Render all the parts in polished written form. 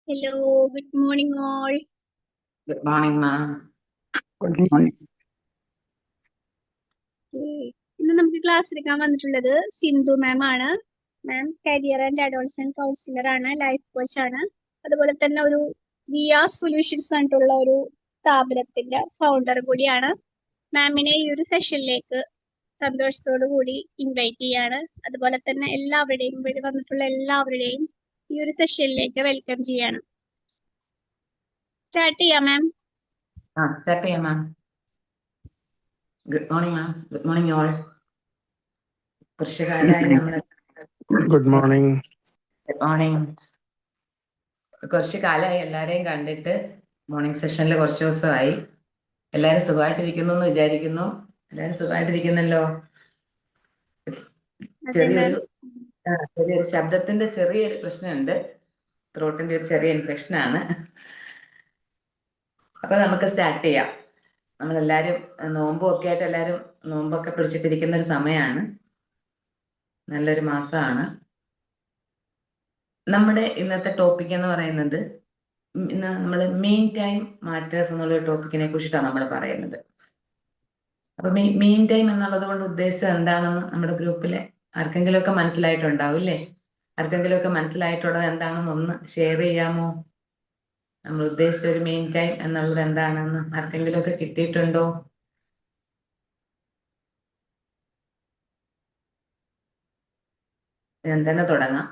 Hello, good morning all. Good morning, ma'am. Good morning. ഇന്ന് നമുക്ക് class എടുക്കാൻ വന്നിട്ടുള്ളത് സിന്ധു മാം ആണ്. മാം കരിയർ ആൻഡ് അഡോൾസെന്റ് കൗൺസിലർ ആണ്, ലൈഫ് കോച്ച് ആണ്. അതുപോലെ തന്നെ ഒരു വിയ സൊല്യൂഷൻസ് പറഞ്ഞിട്ടുള്ള ഒരു സ്ഥാപനത്തിന്റെ ഫൗണ്ടർ കൂടിയാണ്. മാമിനെ ഈ ഒരു സെഷനിലേക്ക് സന്തോഷത്തോടു കൂടി ഇൻവൈറ്റ് ചെയ്യാണ്. അതുപോലെ തന്നെ എല്ലാവരുടെയും ഇവിടെ വന്നിട്ടുള്ള എല്ലാവരുടെയും ഈ ഒരു സെഷനിലേക്ക് വെൽക്കം ചെയ്യാണ്. സ്റ്റാർട്ട് ചെയ്യാം മാം. Step ചെയ്യാം, ma'am. Good morning, ma'am. Good morning, all. കുറച്ച് കാലമായി നമ്മൾ ഗുഡ് മോർണിംഗ്. Good morning. കുറച്ച് കാലമായി എല്ലാരെയും കണ്ടിട്ട്. മോർണിംഗ് സെഷനിൽ കുറച്ച് ദിവസമായി. എല്ലാരും സുഖമായിട്ടിരിക്കുന്നു എന്ന് വിചാരിക്കുന്നു. എല്ലാരും സുഖമായിട്ടിരിക്കുന്നല്ലോ. ചെറിയൊരു ശബ്ദത്തിന്റെ ചെറിയൊരു പ്രശ്നമുണ്ട്. ത്രോട്ടിന്റെ ഒരു ചെറിയ ഇൻഫെക്ഷൻ ആണ്. അപ്പൊ നമുക്ക് സ്റ്റാർട്ട് ചെയ്യാം. നമ്മളെല്ലാരും നോമ്പും ഒക്കെ ആയിട്ട് എല്ലാരും നോമ്പൊക്കെ പിടിച്ചിട്ടിരിക്കുന്ന ഒരു സമയമാണ്. നല്ലൊരു മാസമാണ്. നമ്മുടെ ഇന്നത്തെ ടോപ്പിക് എന്ന് പറയുന്നത് നമ്മൾ മെയിൻ ടൈം മാറ്റേഴ്സ് എന്നുള്ള ടോപ്പിക്കിനെ കുറിച്ചിട്ടാണ് നമ്മൾ പറയുന്നത്. അപ്പൊ മെയിൻ ടൈം എന്നുള്ളത് കൊണ്ട് ഉദ്ദേശം എന്താണെന്ന് നമ്മുടെ ഗ്രൂപ്പിലെ ആർക്കെങ്കിലും ഒക്കെ മനസ്സിലായിട്ടുണ്ടാവും ഇല്ലേ? ആർക്കെങ്കിലും ഒക്കെ മനസ്സിലായിട്ടുള്ളത് എന്താണെന്ന് ഒന്ന് ഷെയർ ചെയ്യാമോ? നമ്മൾ ഉദ്ദേശിച്ച ഒരു മെയിൻ ടൈം എന്നുള്ളത് എന്താണെന്ന് ആർക്കെങ്കിലും ഒക്കെ കിട്ടിയിട്ടുണ്ടോ? ഞാൻ തന്നെ തുടങ്ങാം.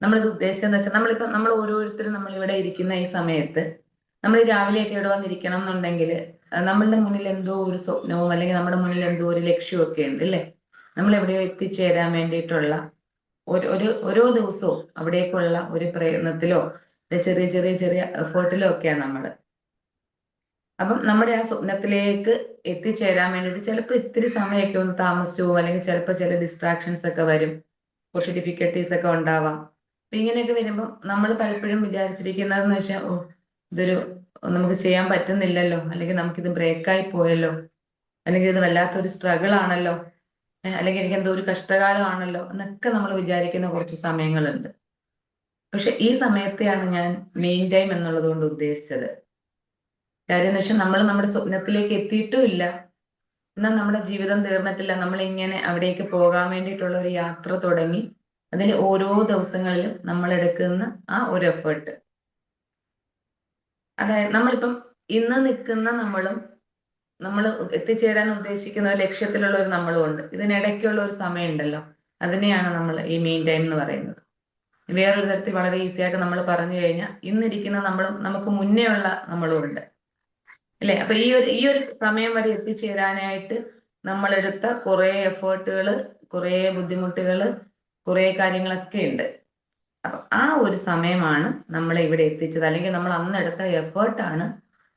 നമ്മളിത് ഉദ്ദേശം എന്ന് വെച്ചാൽ നമ്മൾ ഓരോരുത്തരും നമ്മൾ ഇവിടെ ഇരിക്കുന്ന ഈ സമയത്ത് നമ്മൾ രാവിലെയൊക്കെ ഇവിടെ വന്നിരിക്കണം എന്നുണ്ടെങ്കിൽ നമ്മളുടെ മുന്നിൽ എന്തോ ഒരു സ്വപ്നവും അല്ലെങ്കിൽ നമ്മുടെ മുന്നിൽ എന്തോ ഒരു ലക്ഷ്യവും ഒക്കെ ഉണ്ട് അല്ലേ? നമ്മൾ എവിടെയോ എത്തിച്ചേരാൻ വേണ്ടിയിട്ടുള്ള ഓരോ ദിവസവും അവിടേക്കുള്ള ഒരു പ്രയത്നത്തിലോ ചെറിയ ചെറിയ ചെറിയ എഫേർട്ടിലോ ഒക്കെയാണ് നമ്മൾ. അപ്പം നമ്മുടെ ആ സ്വപ്നത്തിലേക്ക് എത്തിച്ചേരാൻ വേണ്ടിയിട്ട് ചിലപ്പോൾ ഇത്തിരി സമയമൊക്കെ ഒന്ന് താമസിച്ചു പോകും, അല്ലെങ്കിൽ ചിലപ്പോൾ ചില ഡിസ്ട്രാക്ഷൻസ് ഒക്കെ വരും, കുറച്ച് ഡിഫിക്കൽട്ടീസ് ഒക്കെ ഉണ്ടാവാം. അപ്പൊ ഇങ്ങനെയൊക്കെ വരുമ്പോൾ നമ്മൾ പലപ്പോഴും വിചാരിച്ചിരിക്കുന്നതെന്ന് വെച്ചാൽ ഇതൊരു നമുക്ക് ചെയ്യാൻ പറ്റുന്നില്ലല്ലോ, അല്ലെങ്കിൽ നമുക്കിത് ബ്രേക്കായി പോയല്ലോ, അല്ലെങ്കിൽ ഇത് വല്ലാത്തൊരു സ്ട്രഗിൾ ആണല്ലോ, അല്ലെങ്കിൽ എനിക്ക് എന്തോ ഒരു കഷ്ടകാലമാണല്ലോ എന്നൊക്കെ നമ്മൾ വിചാരിക്കുന്ന കുറച്ച് സമയങ്ങളുണ്ട്. പക്ഷെ ഈ സമയത്തെയാണ് ഞാൻ മെയിൻ ടൈം എന്നുള്ളത് കൊണ്ട് ഉദ്ദേശിച്ചത്. കാര്യം എന്ന് വെച്ചാൽ നമ്മൾ നമ്മുടെ സ്വപ്നത്തിലേക്ക് എത്തിയിട്ടും ഇല്ല, എന്നാൽ നമ്മുടെ ജീവിതം തീർന്നിട്ടില്ല. നമ്മൾ ഇങ്ങനെ അവിടേക്ക് പോകാൻ വേണ്ടിയിട്ടുള്ള ഒരു യാത്ര തുടങ്ങി. അതിൽ ഓരോ ദിവസങ്ങളിലും നമ്മൾ എടുക്കുന്ന ആ ഒരു എഫേർട്ട്, അതായത് നമ്മളിപ്പം ഇന്ന് നിൽക്കുന്ന നമ്മളും നമ്മൾ എത്തിച്ചേരാൻ ഉദ്ദേശിക്കുന്ന ഒരു ലക്ഷ്യത്തിലുള്ള ഒരു നമ്മളും ഉണ്ട്. ഇതിനിടയ്ക്കുള്ള ഒരു സമയം ഉണ്ടല്ലോ, അതിനെയാണ് നമ്മൾ ഈ മെയിൻ ടൈം എന്ന് പറയുന്നത്. വേറൊരു തരത്തിൽ വളരെ ഈസി ആയിട്ട് നമ്മൾ പറഞ്ഞു കഴിഞ്ഞാൽ ഇന്നിരിക്കുന്ന നമ്മളും നമുക്ക് മുന്നേ ഉള്ള നമ്മളും ഉണ്ട് അല്ലെ? അപ്പൊ ഈ ഒരു സമയം വരെ എത്തിച്ചേരാനായിട്ട് നമ്മളെടുത്ത കുറെ എഫേർട്ടുകള്, കുറെ ബുദ്ധിമുട്ടുകള്, കുറെ കാര്യങ്ങളൊക്കെ ഉണ്ട്. അപ്പൊ ആ ഒരു സമയമാണ് നമ്മളെ ഇവിടെ എത്തിച്ചത്, അല്ലെങ്കിൽ നമ്മൾ അന്നെടുത്ത എഫേർട്ടാണ്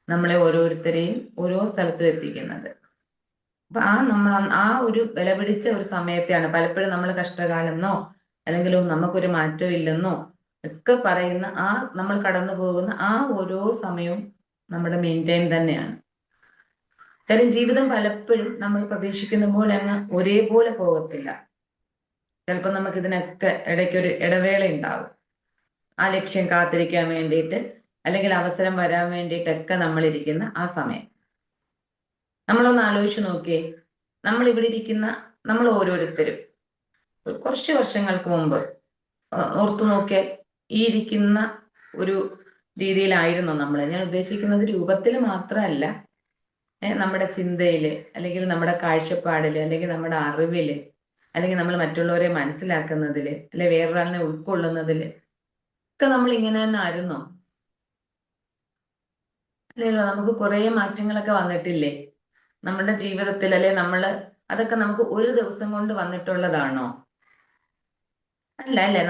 നമ്മളെ ഓരോരുത്തരെയും ഓരോ സ്ഥലത്തും എത്തിക്കുന്നത്. അപ്പൊ ആ ഒരു വിലപിടിച്ച ഒരു സമയത്തെയാണ് പലപ്പോഴും നമ്മൾ കഷ്ടകാലം എന്നോ അല്ലെങ്കിൽ നമുക്കൊരു മാറ്റവും ഇല്ലെന്നോ ഒക്കെ പറയുന്ന ആ നമ്മൾ കടന്നു പോകുന്ന ആ ഓരോ സമയവും നമ്മുടെ മെയിൻ ടൈം തന്നെയാണ്. കാര്യം ജീവിതം പലപ്പോഴും നമ്മൾ പ്രതീക്ഷിക്കുന്ന പോലെ അങ്ങ് ഒരേപോലെ പോകത്തില്ല. ചിലപ്പോൾ നമുക്ക് ഇതിനൊക്കെ ഇടയ്ക്കൊരു ഇടവേള ഉണ്ടാവും. ആ ലക്ഷ്യം കാത്തിരിക്കാൻ വേണ്ടിയിട്ട്, അല്ലെങ്കിൽ അവസരം വരാൻ വേണ്ടിയിട്ടൊക്കെ നമ്മൾ ഇരിക്കുന്ന ആ സമയം നമ്മളൊന്ന് ആലോചിച്ച് നോക്കിയേ. നമ്മൾ ഇവിടെ ഇരിക്കുന്ന നമ്മൾ ഓരോരുത്തരും കുറച്ച് വർഷങ്ങൾക്ക് മുമ്പ് ഓർത്തു നോക്കിയാൽ ഈ ഇരിക്കുന്ന ഒരു രീതിയിലായിരുന്നു നമ്മൾ. ഞാൻ ഉദ്ദേശിക്കുന്നത് രൂപത്തിൽ മാത്രമല്ല, നമ്മുടെ ചിന്തയില്, അല്ലെങ്കിൽ നമ്മുടെ കാഴ്ചപ്പാടില്, അല്ലെങ്കിൽ നമ്മുടെ അറിവില്, അല്ലെങ്കിൽ നമ്മൾ മറ്റുള്ളവരെ മനസ്സിലാക്കുന്നതില്, അല്ലെ വേറൊരാളിനെ ഉൾക്കൊള്ളുന്നതില് ഒക്കെ നമ്മൾ ഇങ്ങനെ തന്നെ ആയിരുന്നോ? അല്ലല്ലോ. നമുക്ക് കുറെ മാറ്റങ്ങളൊക്കെ വന്നിട്ടില്ലേ നമ്മുടെ ജീവിതത്തിൽ? അല്ലെ അതൊക്കെ നമുക്ക് ഒരു ദിവസം കൊണ്ട് വന്നിട്ടുള്ളതാണോ? അല്ല അല്ലെ.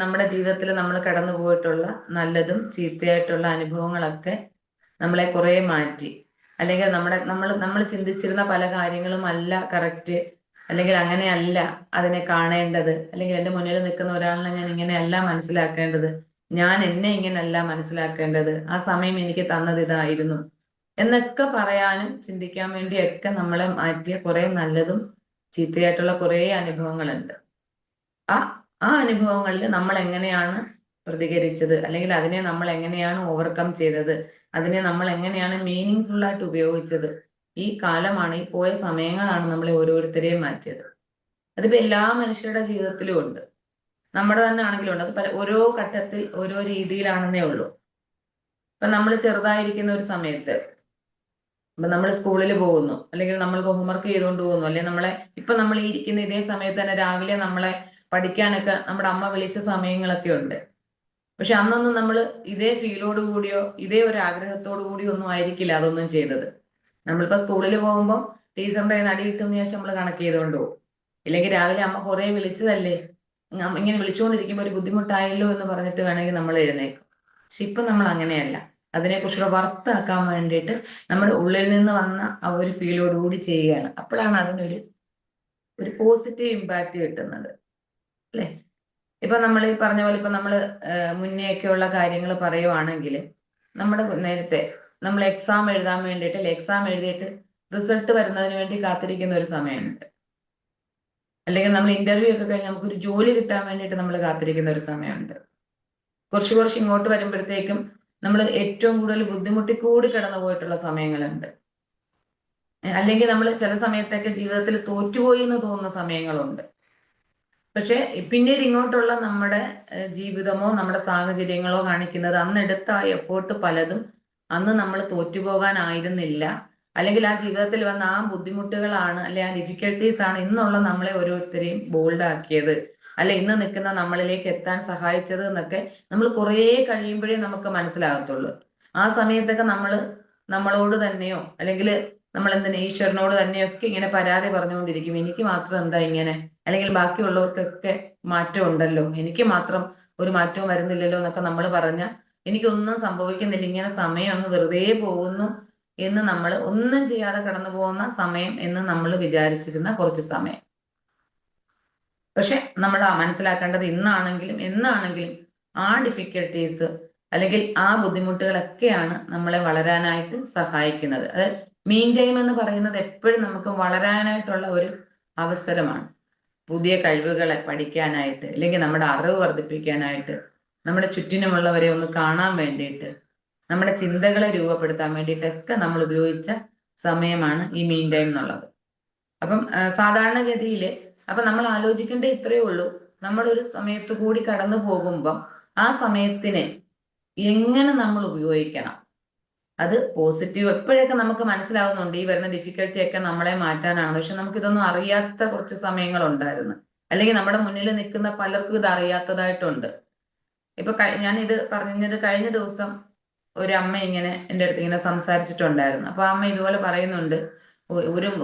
നമ്മുടെ ജീവിതത്തിൽ നമ്മൾ കടന്നു പോയിട്ടുള്ള നല്ലതും ചീത്തയായിട്ടുള്ള അനുഭവങ്ങളൊക്കെ നമ്മളെ കുറെ മാറ്റി, അല്ലെങ്കിൽ നമ്മൾ ചിന്തിച്ചിരുന്ന പല കാര്യങ്ങളും അല്ല കറക്റ്റ്, അല്ലെങ്കിൽ അങ്ങനെയല്ല അതിനെ കാണേണ്ടത്, അല്ലെങ്കിൽ എൻ്റെ മുന്നിൽ നിൽക്കുന്ന ഒരാളിനെ ഞാൻ ഇങ്ങനെയല്ല മനസ്സിലാക്കേണ്ടത്, ഞാൻ എന്നെ ഇങ്ങനെയല്ല മനസ്സിലാക്കേണ്ടത്, ആ സമയം എനിക്ക് തന്നത് ഇതായിരുന്നു എന്നൊക്കെ പറയാനും ചിന്തിക്കാൻ വേണ്ടിയൊക്കെ നമ്മളെ മാറ്റിയ കുറെ നല്ലതും ചീത്തയായിട്ടുള്ള കുറെ അനുഭവങ്ങളുണ്ട്. ആ ആ അനുഭവങ്ങളിൽ നമ്മൾ എങ്ങനെയാണ് പ്രതികരിച്ചത്, അല്ലെങ്കിൽ അതിനെ നമ്മൾ എങ്ങനെയാണ് ഓവർകം ചെയ്തത്, അതിനെ നമ്മൾ എങ്ങനെയാണ് മീനിങ് ഫുൾ ആയിട്ട് ഉപയോഗിച്ചത്, ഈ കാലമാണ്, ഈ പോയ സമയങ്ങളാണ് നമ്മളെ ഓരോരുത്തരെയും മാറ്റിയത്. അതിപ്പോ എല്ലാ മനുഷ്യരുടെ ജീവിതത്തിലും ഉണ്ട്, നമ്മുടെ തന്നെ ആണെങ്കിലും ഉണ്ട്. അത് ഓരോ ഘട്ടത്തിൽ ഓരോ രീതിയിലാണെന്നേ ഉള്ളൂ. ഇപ്പൊ നമ്മൾ ചെറുതായിരിക്കുന്ന ഒരു സമയത്ത്, ഇപ്പൊ നമ്മൾ സ്കൂളിൽ പോകുന്നു, അല്ലെങ്കിൽ നമ്മൾ ഹോംവർക്ക് ചെയ്തുകൊണ്ട് പോകുന്നു, അല്ലെങ്കിൽ നമ്മൾ ഈ ഇരിക്കുന്ന ഇതേ സമയത്ത് തന്നെ രാവിലെ നമ്മളെ പഠിക്കാനൊക്കെ നമ്മുടെ അമ്മ വിളിച്ച സമയങ്ങളൊക്കെ ഉണ്ട്. പക്ഷെ അന്നൊന്നും നമ്മൾ ഇതേ ഫീലോട് കൂടിയോ ഇതേ ഒരു ആഗ്രഹത്തോടു കൂടിയോ ഒന്നും ആയിരിക്കില്ല അതൊന്നും ചെയ്തത്. നമ്മളിപ്പോ സ്കൂളിൽ പോകുമ്പോൾ ടീച്ചറിന്റെ കയ്യിൽ നിന്ന് അടി കിട്ടുമെന്ന് വിചാരിച്ച് നമ്മൾ കണക്ക് ചെയ്തുകൊണ്ട് പോകും. ഇല്ലെങ്കിൽ രാവിലെ അമ്മ കുറെ വിളിച്ചതല്ലേ, ഇങ്ങനെ വിളിച്ചുകൊണ്ടിരിക്കുമ്പോൾ ഒരു ബുദ്ധിമുട്ടായല്ലോ എന്ന് പറഞ്ഞിട്ട് വേണമെങ്കിൽ നമ്മൾ എഴുന്നേക്കും. പക്ഷെ ഇപ്പൊ നമ്മൾ അങ്ങനെയല്ല. അതിനെക്കുറിച്ചുള്ള വർത്താക്കാൻ വേണ്ടിയിട്ട് നമ്മുടെ ഉള്ളിൽ നിന്ന് വന്ന ആ ഒരു ഫീലോടുകൂടി ചെയ്യുകയാണ്. അപ്പോഴാണ് അതിനൊരു പോസിറ്റീവ് ഇമ്പാക്റ്റ് കിട്ടുന്നത്, അല്ലേ? ഇപ്പൊ നമ്മൾ ഈ പറഞ്ഞ പോലെ ഇപ്പൊ നമ്മൾ മുന്നേയൊക്കെയുള്ള കാര്യങ്ങൾ പറയുവാണെങ്കിൽ, നമ്മുടെ നേരത്തെ നമ്മൾ എക്സാം എഴുതാൻ വേണ്ടിയിട്ട്, എക്സാം എഴുതിയിട്ട് റിസൾട്ട് വരുന്നതിന് വേണ്ടി കാത്തിരിക്കുന്ന ഒരു സമയമുണ്ട്. അല്ലെങ്കിൽ നമ്മൾ ഇന്റർവ്യൂ ഒക്കെ കഴിഞ്ഞ് നമുക്കൊരു ജോലി കിട്ടാൻ വേണ്ടിയിട്ട് നമ്മൾ കാത്തിരിക്കുന്ന ഒരു സമയമുണ്ട്. കുറച്ച് ഇങ്ങോട്ട് വരുമ്പോഴത്തേക്കും നമ്മൾ ഏറ്റവും കൂടുതൽ ബുദ്ധിമുട്ടിക്കൂടി കടന്നു പോയിട്ടുള്ള സമയങ്ങളുണ്ട്. അല്ലെങ്കിൽ നമ്മൾ ചില സമയത്തൊക്കെ ജീവിതത്തിൽ തോറ്റുപോയി എന്ന് തോന്നുന്ന സമയങ്ങളുണ്ട്. പക്ഷെ പിന്നീട് ഇങ്ങോട്ടുള്ള നമ്മുടെ ജീവിതമോ നമ്മുടെ സാഹചര്യങ്ങളോ കാണിക്കുന്നത് അന്നെടുത്ത ആ എഫേർട്ട് പലതും അന്ന് നമ്മൾ തോറ്റുപോകാനായിരുന്നില്ല, അല്ലെങ്കിൽ ആ ജീവിതത്തിൽ വന്ന ആ ബുദ്ധിമുട്ടുകളാണ്, അല്ലെ ആ ഡിഫിക്കൽട്ടീസ് ആണ് ഇന്നുള്ള നമ്മളെ ഓരോരുത്തരെയും ബോൾഡ് ആക്കിയത്, അല്ലെ ഇന്ന് നിൽക്കുന്ന നമ്മളിലേക്ക് എത്താൻ സഹായിച്ചത് എന്നൊക്കെ നമ്മൾ കുറേ കഴിയുമ്പോഴേ നമുക്ക് മനസ്സിലാകത്തുള്ളൂ. ആ സമയത്തൊക്കെ നമ്മളോട് തന്നെയോ അല്ലെങ്കിൽ നമ്മൾ എന്തിനാ ഈശ്വരനോട് തന്നെയൊക്കെ ഇങ്ങനെ പരാതി പറഞ്ഞുകൊണ്ടിരിക്കും, എനിക്ക് മാത്രം എന്താ ഇങ്ങനെ, അല്ലെങ്കിൽ ബാക്കിയുള്ളവർക്കൊക്കെ മാറ്റം ഉണ്ടല്ലോ, എനിക്ക് മാത്രം ഒരു മാറ്റവും വരുന്നില്ലല്ലോ എന്നൊക്കെ നമ്മൾ പറഞ്ഞ എനിക്കൊന്നും സംഭവിക്കുന്നില്ല, ഇങ്ങനെ സമയം അങ്ങ് വെറുതെ പോകുന്നു എന്ന് നമ്മൾ ഒന്നും ചെയ്യാതെ കടന്നു പോകുന്ന സമയം എന്ന് നമ്മൾ വിചാരിച്ചിരുന്ന കുറച്ച് സമയം. പക്ഷെ നമ്മൾ മനസ്സിലാക്കേണ്ടത് ഇന്നാണെങ്കിലും എന്നാണെങ്കിലും ആ ഡിഫിക്കൽട്ടീസ് അല്ലെങ്കിൽ ആ ബുദ്ധിമുട്ടുകളൊക്കെയാണ് നമ്മളെ വളരാനായിട്ട് സഹായിക്കുന്നത്. അത് മീൻ ടൈം എന്ന് പറയുന്നത് എപ്പോഴും നമുക്ക് വളരാനായിട്ടുള്ള ഒരു അവസരമാണ്. പുതിയ കഴിവുകളെ പഠിക്കാനായിട്ട്, അല്ലെങ്കിൽ നമ്മുടെ അറിവ് വർദ്ധിപ്പിക്കാനായിട്ട്, നമ്മുടെ ചുറ്റിനുമുള്ളവരെ ഒന്ന് കാണാൻ വേണ്ടിയിട്ട്, നമ്മുടെ ചിന്തകളെ രൂപപ്പെടുത്താൻ വേണ്ടിയിട്ടൊക്കെ നമ്മൾ ഉപയോഗിച്ച സമയമാണ് ഈ മീൻ ടൈം എന്നുള്ളത്. അപ്പം സാധാരണഗതിയിൽ അപ്പൊ നമ്മൾ ആലോചിക്കേണ്ടത് ഇത്രയേ ഉള്ളൂ, നമ്മളൊരു സമയത്ത് കൂടി കടന്നു പോകുമ്പം ആ സമയത്തിനെ എങ്ങനെ നമ്മൾ ഉപയോഗിക്കണം. അത് പോസിറ്റീവ് എപ്പോഴൊക്കെ നമുക്ക് മനസ്സിലാവുന്നുണ്ട് ഈ വരുന്ന ഡിഫിക്കൽറ്റി ഒക്കെ നമ്മളെ മാറ്റാനാണ്. പക്ഷെ നമുക്കിതൊന്നും അറിയാത്ത കുറച്ച് സമയങ്ങളുണ്ടായിരുന്നു, അല്ലെങ്കിൽ നമ്മുടെ മുന്നിൽ നിൽക്കുന്ന പലർക്കും ഇത് അറിയാത്തതായിട്ടുണ്ട്. ഇപ്പൊ ഞാൻ ഇത് പറഞ്ഞത് കഴിഞ്ഞ ദിവസം ഒരു അമ്മ ഇങ്ങനെ എൻ്റെ അടുത്ത് ഇങ്ങനെ സംസാരിച്ചിട്ടുണ്ടായിരുന്നു. അപ്പൊ അമ്മ ഇതുപോലെ പറയുന്നുണ്ട്,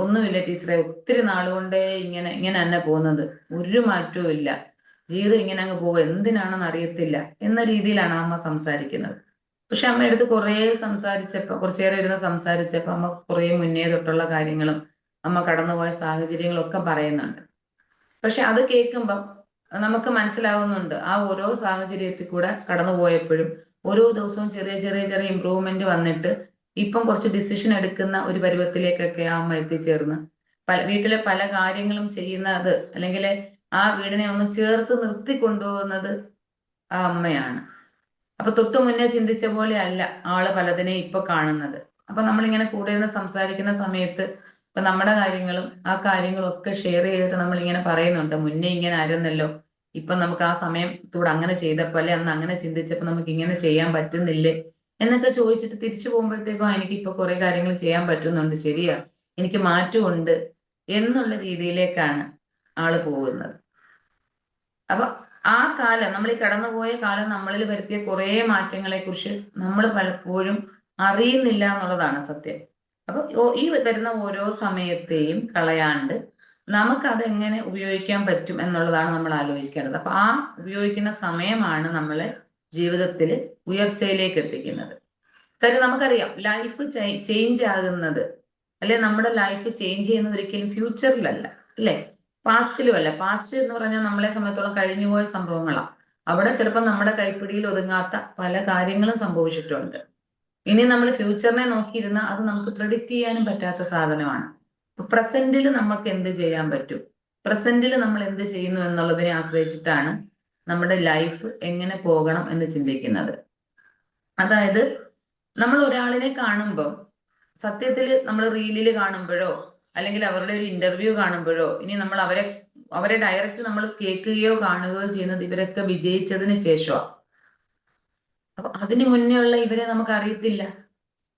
ഒന്നുമില്ല ടീച്ചറെ, ഒത്തിരി നാളുകൊണ്ടേ ഇങ്ങനെ തന്നെ പോകുന്നത്, ഒരു മാറ്റവും ഇല്ല, ജീവിതം ഇങ്ങനെ അങ്ങ് പോകും, എന്തിനാണെന്ന് അറിയത്തില്ല എന്ന രീതിയിലാണ് അമ്മ സംസാരിക്കുന്നത്. പക്ഷെ അമ്മ എടുത്ത് കുറച്ചേറെ ഇരുന്ന് സംസാരിച്ചപ്പോ അമ്മ കുറേ മുന്നേ തൊട്ടുള്ള കാര്യങ്ങളും അമ്മ കടന്നുപോയ സാഹചര്യങ്ങളും ഒക്കെ പറയുന്നുണ്ട്. പക്ഷെ അത് കേൾക്കുമ്പം നമുക്ക് മനസ്സിലാകുന്നുണ്ട്, ആ ഓരോ സാഹചര്യത്തിൽ കൂടെ കടന്നുപോയപ്പോഴും ഓരോ ദിവസവും ചെറിയ ചെറിയ ചെറിയ ഇമ്പ്രൂവ്മെന്റ് വന്നിട്ട് ഇപ്പം കുറച്ച് ഡിസിഷൻ എടുക്കുന്ന ഒരു പരുവത്തിലേക്കൊക്കെ ആ അമ്മ എത്തിച്ചേർന്ന് വീട്ടിലെ പല കാര്യങ്ങളും ചെയ്യുന്നത്, അല്ലെങ്കിൽ ആ വീടിനെ ഒന്ന് ചേർത്ത് നിർത്തി കൊണ്ടുപോകുന്നത് ആ അമ്മയാണ്. അപ്പൊ തൊട്ടു മുന്നേ ചിന്തിച്ച പോലെ അല്ല ആള് പലതിനെ ഇപ്പൊ കാണുന്നത്. അപ്പൊ നമ്മളിങ്ങനെ കൂടെ ഇരുന്ന് സംസാരിക്കുന്ന സമയത്ത് ഇപ്പൊ നമ്മുടെ കാര്യങ്ങളും ആ കാര്യങ്ങളും ഒക്കെ ഷെയർ ചെയ്തിട്ട് നമ്മൾ ഇങ്ങനെ പറയുന്നുണ്ട്, മുന്നേ ഇങ്ങനെ ആയിരുന്നല്ലോ, ഇപ്പൊ നമുക്ക് ആ സമയത്തൂടെ അങ്ങനെ ചെയ്തപ്പോ, അല്ലെ അന്ന് അങ്ങനെ ചിന്തിച്ചപ്പോ നമുക്ക് ഇങ്ങനെ ചെയ്യാൻ പറ്റുന്നില്ലേ എന്നൊക്കെ ചോദിച്ചിട്ട് തിരിച്ചു പോകുമ്പോഴത്തേക്കും എനിക്ക് ഇപ്പൊ കുറെ കാര്യങ്ങൾ ചെയ്യാൻ പറ്റുന്നുണ്ട്, ശരിയാ, എനിക്ക് മാറ്റമുണ്ട് എന്നുള്ള രീതിയിലേക്കാണ് ആള് പോകുന്നത്. അപ്പൊ ആ കാലം, നമ്മൾ ഈ കടന്നുപോയ കാലം നമ്മളിൽ വരുത്തിയ കുറെ മാറ്റങ്ങളെ കുറിച്ച് നമ്മൾ പലപ്പോഴും അറിയുന്നില്ല എന്നുള്ളതാണ് സത്യം. അപ്പൊ ഈ വരുന്ന ഓരോ സമയത്തെയും കളയാണ്ട് നമുക്കതെങ്ങനെ ഉപയോഗിക്കാൻ പറ്റും എന്നുള്ളതാണ് നമ്മൾ ആലോചിക്കേണ്ടത്. അപ്പൊ ആ ഉപയോഗിക്കുന്ന സമയമാണ് നമ്മളെ ജീവിതത്തിൽ ഉയർച്ചയിലേക്ക് എത്തിക്കുന്നത്. കാര്യം നമുക്കറിയാം, ലൈഫ് ചേഞ്ച് ആകുന്നത്, അല്ലെ നമ്മുടെ ലൈഫ് ചേഞ്ച് ചെയ്യുന്നത് ഒരിക്കലും ഫ്യൂച്ചറിലല്ല, അല്ലെ പാസ്റ്റിലും അല്ല. പാസ്റ്റ് എന്ന് പറഞ്ഞാൽ നമ്മളെ സംബന്ധിച്ചോളം കഴിഞ്ഞുപോയ സംഭവങ്ങളാണ്. അവിടെ ചിലപ്പോൾ നമ്മുടെ കൈപ്പിടിയിൽ ഒതുങ്ങാത്ത പല കാര്യങ്ങളും സംഭവിച്ചിട്ടുണ്ട്. ഇനി നമ്മൾ ഫ്യൂച്ചറിനെ നോക്കിയിരുന്നാൽ അത് നമുക്ക് പ്രെഡിക്റ്റ് ചെയ്യാനും പറ്റാത്ത സാധനമാണ്. അപ്പൊ പ്രസന്റിൽ നമുക്ക് എന്ത് ചെയ്യാൻ പറ്റും, പ്രസന്റിൽ നമ്മൾ എന്ത് ചെയ്യുന്നു എന്നുള്ളതിനെ ആശ്രയിച്ചിട്ടാണ് നമ്മുടെ ലൈഫ് എങ്ങനെ പോകണം എന്ന് ചിന്തിക്കുന്നത്. അതായത് നമ്മൾ ഒരാളിനെ കാണുമ്പോൾ സത്യത്തിൽ നമ്മൾ റീലിൽ കാണുമ്പോഴോ അല്ലെങ്കിൽ അവരുടെ ഒരു ഇന്റർവ്യൂ കാണുമ്പോഴോ ഇനി നമ്മൾ അവരെ ഡയറക്റ്റ് നമ്മൾ കേൾക്കുകയോ കാണുകയോ ചെയ്യുന്നത് ഇവരൊക്കെ വിജയിച്ചതിന് ശേഷമാണ്. അപ്പൊ അതിനു മുന്നേ ഉള്ള ഇവരെ നമുക്ക് അറിയത്തില്ല,